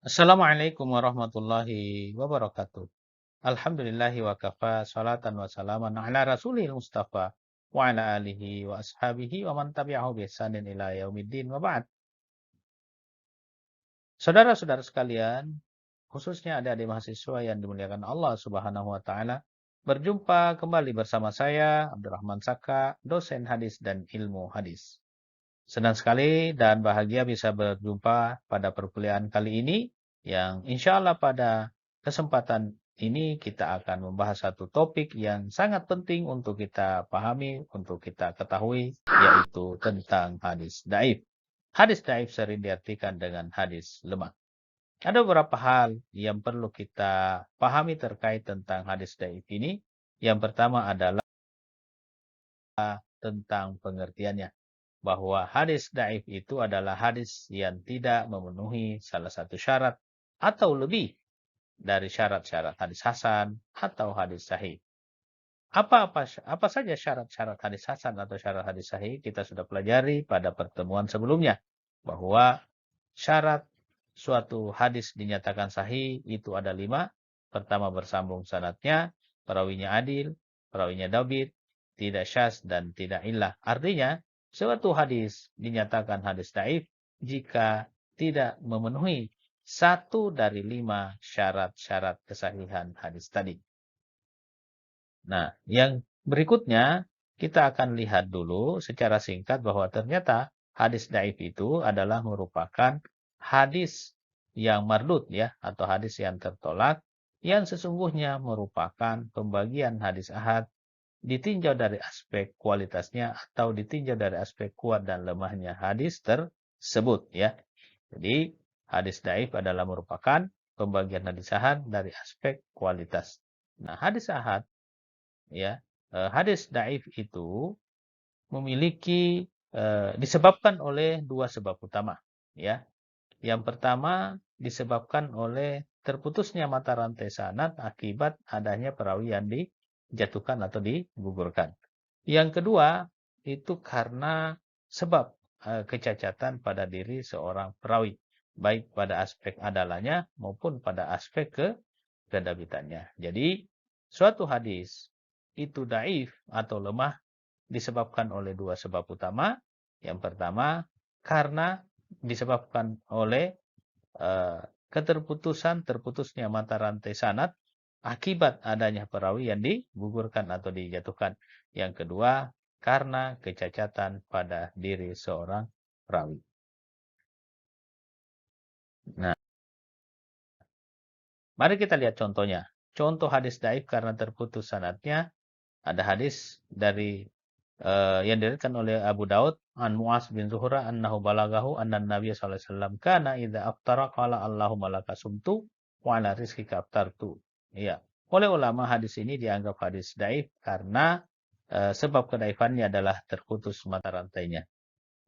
Assalamualaikum warahmatullahi wabarakatuh. Alhamdulillahi wa kafa, salatan wa salaman ala rasulil mustafa, wa ala alihi wa ashabihi wa man tabi'ahu bi ihsanin ila yaumiddin wa ba'd. Saudara-saudara sekalian, khususnya adik-adik mahasiswa yang dimuliakan Allah Subhanahu wa taala, berjumpa kembali bersama saya Abdurrahman Saka, dosen hadis dan ilmu hadis. Senang sekali dan bahagia bisa berjumpa pada perkuliahan kali ini yang insya Allah pada kesempatan ini kita akan membahas satu topik yang sangat penting untuk kita pahami, untuk kita ketahui, yaitu tentang hadis daif. Hadis daif sering diartikan dengan hadis lemah. Ada beberapa hal yang perlu kita pahami terkait tentang hadis daif ini. Yang pertama adalah tentang pengertiannya, bahwa hadis daif itu adalah hadis yang tidak memenuhi salah satu syarat atau lebih dari syarat-syarat hadis hasan atau hadis sahih. Apa saja syarat-syarat hadis hasan atau syarat hadis sahih kita sudah pelajari pada pertemuan sebelumnya, bahwa syarat suatu hadis dinyatakan sahih itu ada 5. Pertama, bersambung sanadnya, perawinya adil, perawinya dabit, tidak syaz dan tidak illah. Artinya, suatu hadis dinyatakan hadis daif jika tidak memenuhi satu dari 5 syarat-syarat kesahihan hadis tadi. Nah, yang berikutnya kita akan lihat dulu secara singkat bahwa ternyata hadis daif itu adalah merupakan hadis yang mardud ya, atau hadis yang tertolak, yang sesungguhnya merupakan pembagian hadis ahad ditinjau dari aspek kualitasnya atau ditinjau dari aspek kuat dan lemahnya hadis tersebut ya. Jadi hadis daif adalah merupakan pembagian hadis ahad dari aspek kualitas. Nah, hadis ahad ya, hadis daif itu memiliki disebabkan oleh 2 sebab utama ya. Yang pertama disebabkan oleh terputusnya mata rantai sanad akibat adanya perawi yang dijatuhkan atau digugurkan. Yang kedua itu karena sebab kecacatan pada diri seorang perawi, baik pada aspek adalahnya maupun pada aspek kedabitannya. Jadi suatu hadis itu daif atau lemah disebabkan oleh 2 sebab utama. Yang pertama karena disebabkan oleh terputusnya mata rantai sanad akibat adanya perawi yang digugurkan atau dijatuhkan. Yang kedua, karena kecacatan pada diri seorang perawi. Nah, mari kita lihat contohnya. Contoh hadis daif karena terputus sanadnya, ada hadis dari yang diriwayatkan oleh Abu Daud an Mu'az bin Zuhra annahu balagahu anna Nabiy sallallahu alaihi wasallam kana idza aftara qala Allahumma laka sumtu wa ala rizqika aftartu. Iya. Oleh ulama hadis ini dianggap hadis daif karena sebab kedaifannya adalah terputus mata rantainya.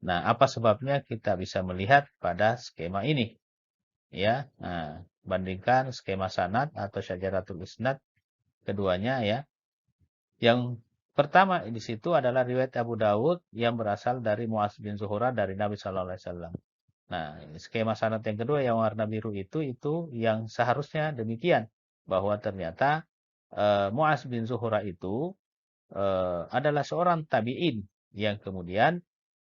Nah, apa sebabnya kita bisa melihat pada skema ini. Ya, nah, bandingkan skema sanad atau syajaratul isnad keduanya ya. Yang pertama di situ adalah riwayat Abu Dawud yang berasal dari Mu'az bin Zuhra dari Nabi Shallallahu Alaihi Wasallam. Nah, skema sanad yang kedua yang warna biru itu yang seharusnya demikian, bahwa ternyata Mu'az bin Zuhra itu adalah seorang tabi'in yang kemudian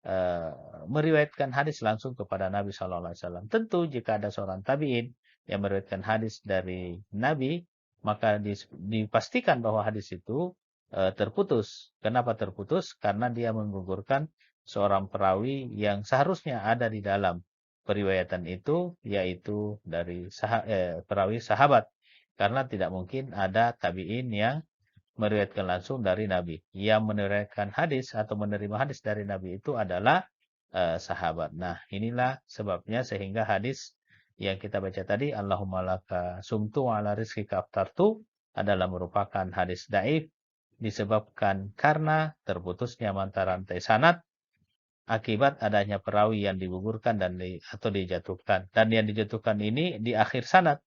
eh, meriwayatkan hadis langsung kepada Nabi Shallallahu Alaihi Wasallam. Tentu jika ada seorang tabi'in yang meriwayatkan hadis dari Nabi, maka dipastikan bahwa hadis itu terputus. Kenapa terputus? Karena dia menggugurkan seorang perawi yang seharusnya ada di dalam periwayatan itu, yaitu dari perawi sahabat. Karena tidak mungkin ada tabi'in yang meriwayatkan langsung dari Nabi. Yang meriwayatkan hadis atau menerima hadis dari Nabi itu adalah sahabat. Nah, inilah sebabnya sehingga hadis yang kita baca tadi, Allahumma laka sumtu wa ala rizqika aftartu, adalah merupakan hadis daif disebabkan karena terputusnya mata rantai sanad akibat adanya perawi yang digugurkan atau dijatuhkan. Dan yang dijatuhkan ini di akhir sanad,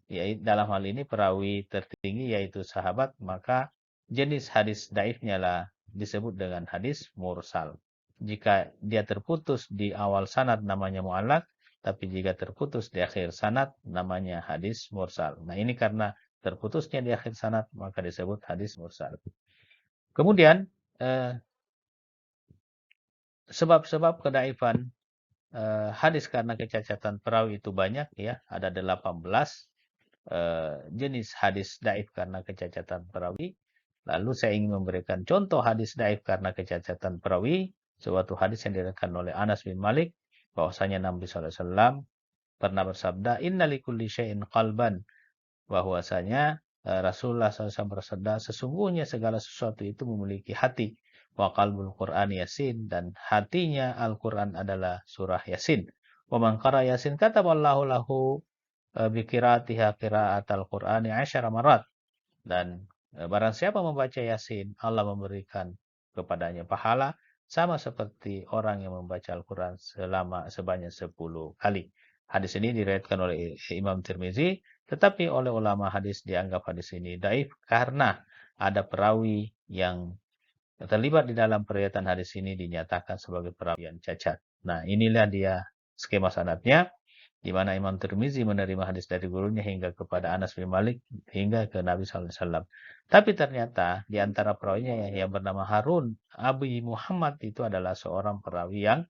yaitu dalam hal ini perawi tertinggi yaitu sahabat, maka jenis hadis daifnya lah disebut dengan hadis mursal. Jika dia terputus di awal sanad namanya mu'allaq, tapi jika terputus di akhir sanad namanya hadis mursal. Nah, ini karena terputusnya di akhir sanad maka disebut hadis mursal. Kemudian sebab-sebab kedaifan hadis karena kecacatan perawi itu banyak ya, ada 18 jenis hadis daif karena kecacatan perawi. Lalu saya ingin memberikan contoh hadis daif karena kecacatan perawi, suatu hadis yang diriwayatkan oleh Anas bin Malik bahwasanya Nabi SAW pernah bersabda, "Inna likulli syai'in qalban." Bahwasanya Rasulullah SAW bersabda, sesungguhnya segala sesuatu itu memiliki hati. Wa qalbul Qur'an Yasin, dan hatinya Al-Quran adalah surah Yasin. Wa man qara Yasin kataballahu lahu bikiratiha qiraatal Qur'ani 10 marat. Dan barang siapa membaca Yasin, Allah memberikan kepadanya pahala sama seperti orang yang membaca Al-Quran sebanyak 10 kali. Hadis ini diriwayatkan oleh Imam Tirmizi, tetapi oleh ulama hadis dianggap hadis ini daif karena ada perawi yang terlibat di dalam periwayatan hadis ini dinyatakan sebagai perawi yang cacat. Nah, inilah dia skema sanadnya, di mana Imam Tirmizi menerima hadis dari gurunya hingga kepada Anas bin Malik hingga ke Nabi SAW. Tapi ternyata di antara perawinya yang bernama Harun Abi Muhammad itu adalah seorang perawi yang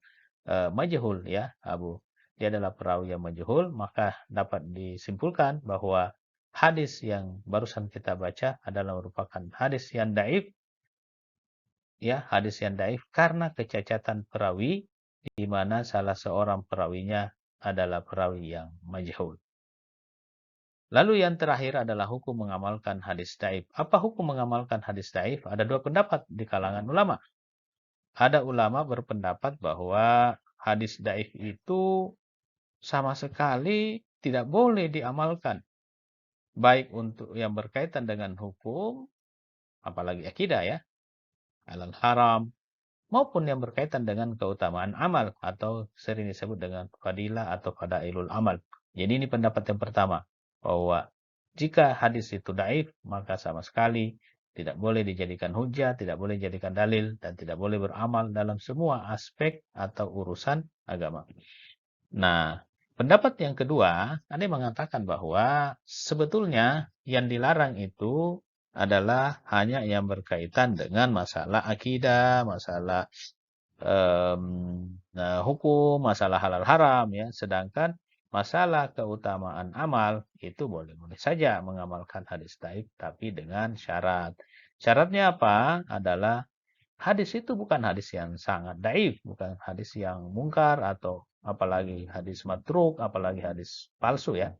majhul ya, Abu. Dia adalah perawi yang majhul, maka dapat disimpulkan bahwa hadis yang barusan kita baca adalah merupakan hadis yang daif ya, hadis yang daif karena kecacatan perawi di mana salah seorang perawinya adalah perawi yang majhul. Lalu yang terakhir adalah hukum mengamalkan hadis daif. Apa hukum mengamalkan hadis daif? Ada dua pendapat di kalangan ulama. Ada ulama berpendapat bahwa hadis daif itu sama sekali tidak boleh diamalkan. Baik untuk yang berkaitan dengan hukum, apalagi akidah ya, halal haram, maupun yang berkaitan dengan keutamaan amal atau sering disebut dengan fadilah atau fadailul amal. Jadi ini pendapat yang pertama, bahwa jika hadis itu daif, maka sama sekali tidak boleh dijadikan hujah, tidak boleh dijadikan dalil, dan tidak boleh beramal dalam semua aspek atau urusan agama. Nah, pendapat yang kedua, ada yang mengatakan bahwa sebetulnya yang dilarang itu adalah hanya yang berkaitan dengan masalah akidah, masalah hukum, masalah halal haram ya. Sedangkan masalah keutamaan amal itu boleh-boleh saja mengamalkan hadis daif tapi dengan syarat. Syaratnya apa? Adalah hadis itu bukan hadis yang sangat daif, bukan hadis yang mungkar atau apalagi hadis matruk, apalagi hadis palsu ya.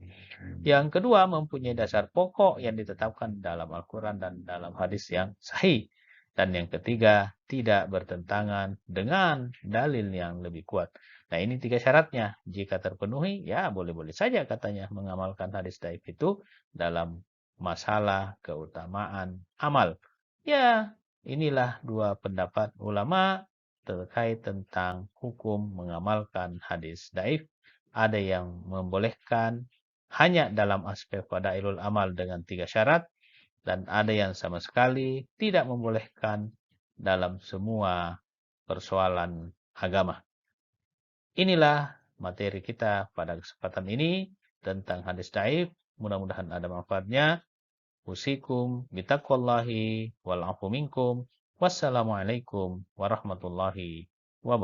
Yang kedua, mempunyai dasar pokok yang ditetapkan dalam Al-Quran dan dalam hadis yang sahih. Dan yang ketiga, tidak bertentangan dengan dalil yang lebih kuat. Nah, ini tiga syaratnya. Jika terpenuhi, ya boleh-boleh saja katanya mengamalkan hadis daif itu dalam masalah keutamaan amal. Ya, inilah dua pendapat ulama terkait tentang hukum mengamalkan hadis daif. Ada yang membolehkan hanya dalam aspek fadailul amal dengan 3 syarat, dan ada yang sama sekali tidak membolehkan dalam semua persoalan agama. Inilah materi kita pada kesempatan ini tentang hadis daif. Mudah-mudahan ada manfaatnya. Usikum bitaqwallahi wal afu minkum. Wassalamualaikum warahmatullahi wabarakatuh.